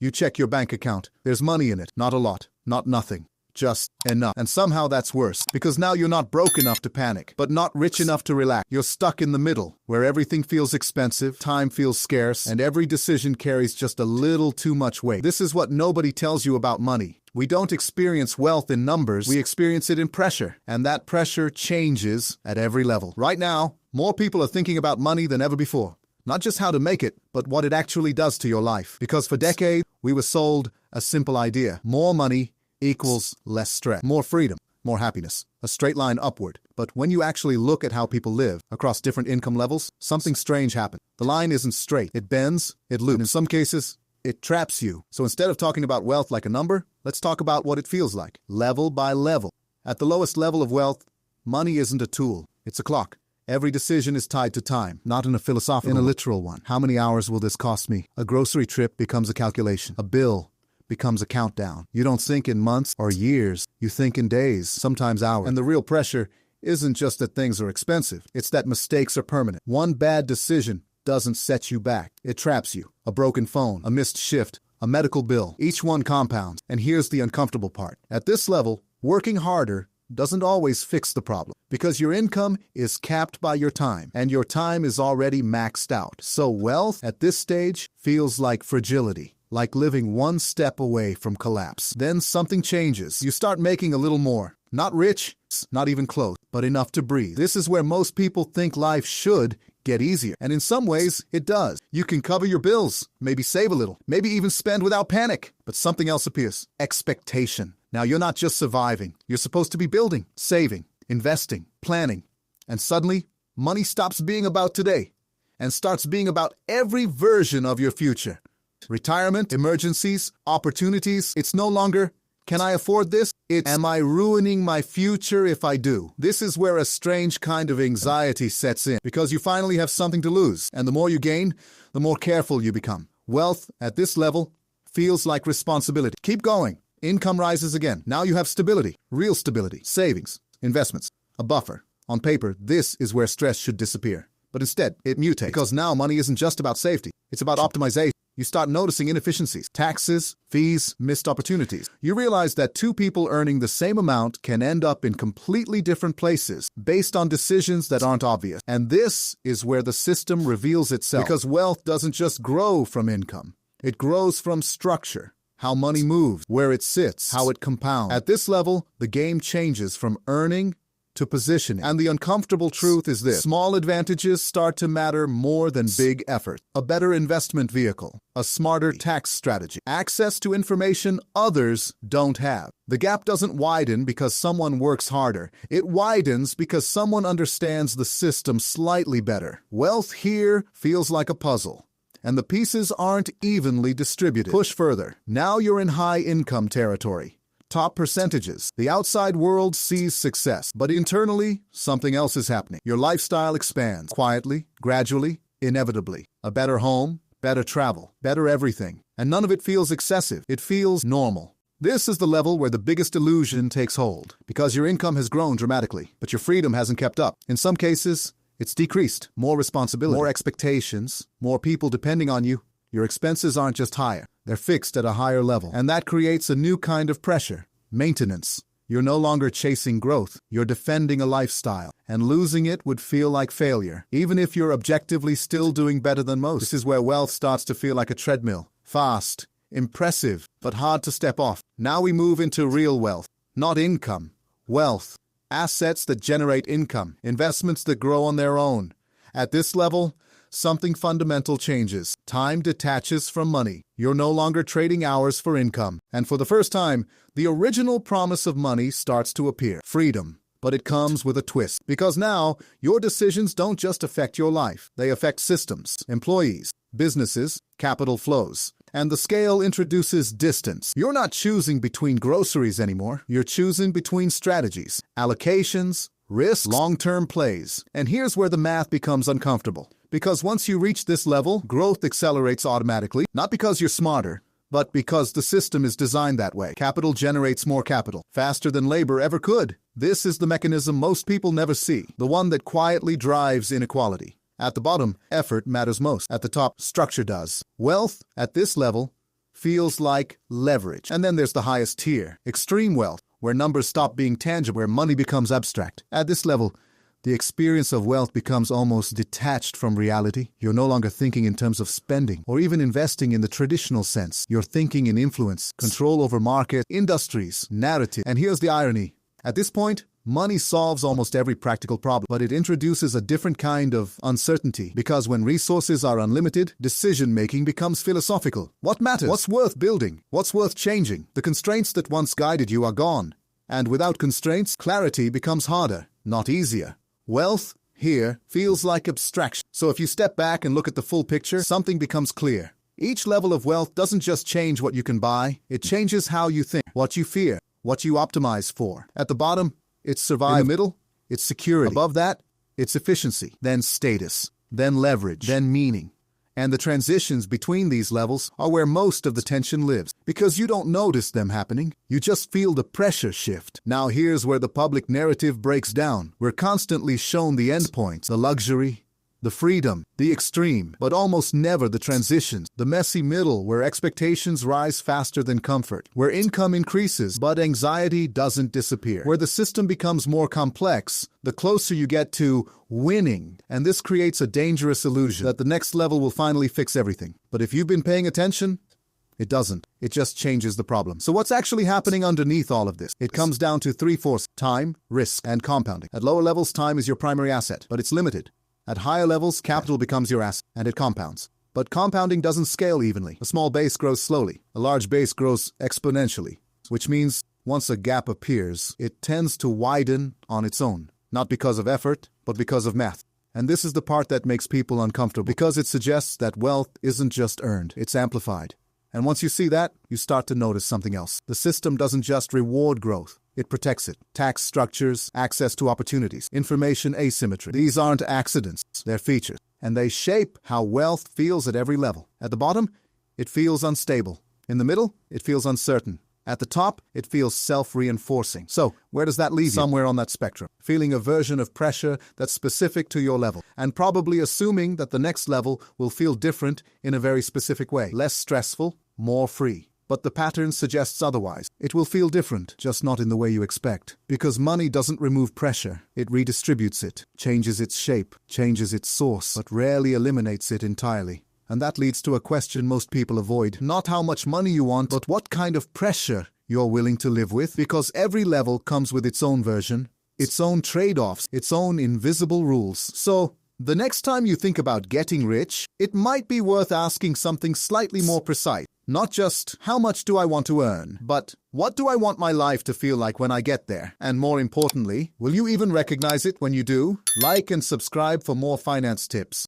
You check your bank account. There's money in it. Not a lot. Not nothing. Just enough. And somehow that's worse, because now you're not broke enough to panic, but not rich enough to relax. You're stuck in the middle, where everything feels expensive, time feels scarce, and every decision carries just a little too much weight. This is what nobody tells you about money. We don't experience wealth in numbers, we experience it in pressure. And that pressure changes at every level. Right now, more people are thinking about money than ever before. Not just how to make it, but what it actually does to your life. Because for decades, we were sold a simple idea. More money equals less stress, more freedom, more happiness, a straight line upward. But when you actually look at how people live across different income levels, something strange happens. The line isn't straight. It bends, it loops. And in some cases, it traps you. So instead of talking about wealth like a number, let's talk about what it feels like, level by level. At the lowest level of wealth, money isn't a tool, it's a clock. Every decision is tied to time, not in a philosophical, in a literal one. How many hours will this cost me? A grocery trip becomes a calculation. A bill becomes a countdown. You don't think in months or years, you think in days, sometimes hours. And the real pressure isn't just that things are expensive, it's that mistakes are permanent. One bad decision doesn't set you back, it traps you. A broken phone, a missed shift, a medical bill, each one compounds. And here's the uncomfortable part. At this level, working harder doesn't always fix the problem, because your income is capped by your time, and your time is already maxed out. So wealth at this stage feels like fragility, like living one step away from collapse. Then something changes. You start making a little more. Not rich, not even close, but enough to breathe. This is where most people think life should get easier. And in some ways, it does. You can cover your bills, maybe save a little, maybe even spend without panic. But something else appears. Expectation. Now you're not just surviving. You're supposed to be building, saving, investing, planning. And suddenly, money stops being about today and starts being about every version of your future. Retirement, emergencies, opportunities. It's no longer, can I afford this? It's, am I ruining my future if I do? This is where a strange kind of anxiety sets in, because you finally have something to lose. And the more you gain, the more careful you become. Wealth at this level feels like responsibility. Keep going. Income rises again. Now you have stability, real stability, savings, investments, a buffer. On paper, this is where stress should disappear. But instead, it mutates, because now money isn't just about safety. It's about optimization. You start noticing inefficiencies, taxes, fees, missed opportunities. You realize that two people earning the same amount can end up in completely different places based on decisions that aren't obvious. And this is where the system reveals itself, because wealth doesn't just grow from income. It grows from structure, how money moves, where it sits, how it compounds. At this level, the game changes from earning to positioning. And the uncomfortable truth is this: small advantages start to matter more than big effort. A better investment vehicle, a smarter tax strategy, access to information others don't have. The gap doesn't widen because someone works harder. It widens because someone understands the system slightly better. Wealth here feels like a puzzle, and the pieces aren't evenly distributed. Push further. Now you're in high-income territory. Top percentages. The outside world sees success, but internally, something else is happening. Your lifestyle expands, quietly, gradually, inevitably. A better home, better travel, better everything. And none of it feels excessive. It feels normal. This is the level where the biggest illusion takes hold, because your income has grown dramatically, but your freedom hasn't kept up. In some cases, it's decreased. More responsibility, more expectations, more people depending on you. Your expenses aren't just higher, they're fixed at a higher level. And that creates a new kind of pressure, maintenance. You're no longer chasing growth, you're defending a lifestyle. And losing it would feel like failure, even if you're objectively still doing better than most. This is where wealth starts to feel like a treadmill. Fast, impressive, but hard to step off. Now we move into real wealth, not income. Wealth. Assets that generate income, investments that grow on their own. At this level, something fundamental changes. Time detaches from money. You're no longer trading hours for income. And for the first time, the original promise of money starts to appear. Freedom. But it comes with a twist. Because now, your decisions don't just affect your life. They affect systems, employees, businesses, capital flows. And the scale introduces distance. You're not choosing between groceries anymore. You're choosing between strategies, allocations, risks, long-term plays. And here's where the math becomes uncomfortable. Because once you reach this level, growth accelerates automatically, not because you're smarter, but because the system is designed that way. Capital generates more capital, faster than labor ever could. This is the mechanism most people never see, the one that quietly drives inequality. At the bottom, effort matters most. At the top, structure does. Wealth, at this level, feels like leverage. And then there's the highest tier, extreme wealth, where numbers stop being tangible, where money becomes abstract. At this level, the experience of wealth becomes almost detached from reality. You're no longer thinking in terms of spending or even investing in the traditional sense. You're thinking in influence, control over market, industries, narrative. And here's the irony. At this point, money solves almost every practical problem, but it introduces a different kind of uncertainty, because when resources are unlimited, decision-making becomes philosophical. What matters? What's worth building? What's worth changing? The constraints that once guided you are gone. And without constraints, clarity becomes harder, not easier. Wealth, here, feels like abstraction. So if you step back and look at the full picture, something becomes clear. Each level of wealth doesn't just change what you can buy, it changes how you think, what you fear, what you optimize for. At the bottom, it's survival. In the middle, it's security. Above that, it's efficiency, then status, then leverage, then meaning. And the transitions between these levels are where most of the tension lives, because you don't notice them happening. You just feel the pressure shift. Now here's where the public narrative breaks down. We're constantly shown the endpoints, the luxury, the freedom, the extreme, but almost never the transitions, the messy middle where expectations rise faster than comfort, where income increases but anxiety doesn't disappear, where the system becomes more complex the closer you get to winning. And this creates a dangerous illusion that the next level will finally fix everything. But if you've been paying attention, it doesn't. It just changes the problem. So what's actually happening underneath all of this? It comes down to three forces: time, risk, and compounding. At lower levels, time is your primary asset, but it's limited. At higher levels, capital becomes your asset, and it compounds. But compounding doesn't scale evenly. A small base grows slowly. A large base grows exponentially, which means once a gap appears, it tends to widen on its own. Not because of effort, but because of math. And this is the part that makes people uncomfortable, because it suggests that wealth isn't just earned, it's amplified. And once you see that, you start to notice something else. The system doesn't just reward growth, it protects it. Tax structures, access to opportunities, information asymmetry. These aren't accidents, they're features. And they shape how wealth feels at every level. At the bottom, it feels unstable. In the middle, it feels uncertain. At the top, it feels self-reinforcing. So, where does that leave you? Somewhere on that spectrum, feeling a version of pressure that's specific to your level, and probably assuming that the next level will feel different in a very specific way. Less stressful, more free. But the pattern suggests otherwise. It will feel different, just not in the way you expect. Because money doesn't remove pressure. It redistributes it, changes its shape, changes its source, but rarely eliminates it entirely. And that leads to a question most people avoid. Not how much money you want, but what kind of pressure you're willing to live with. Because every level comes with its own version, its own trade-offs, its own invisible rules. So, the next time you think about getting rich, it might be worth asking something slightly more precise. Not just, how much do I want to earn, but what do I want my life to feel like when I get there? And more importantly, will you even recognize it when you do? Like and subscribe for more finance tips.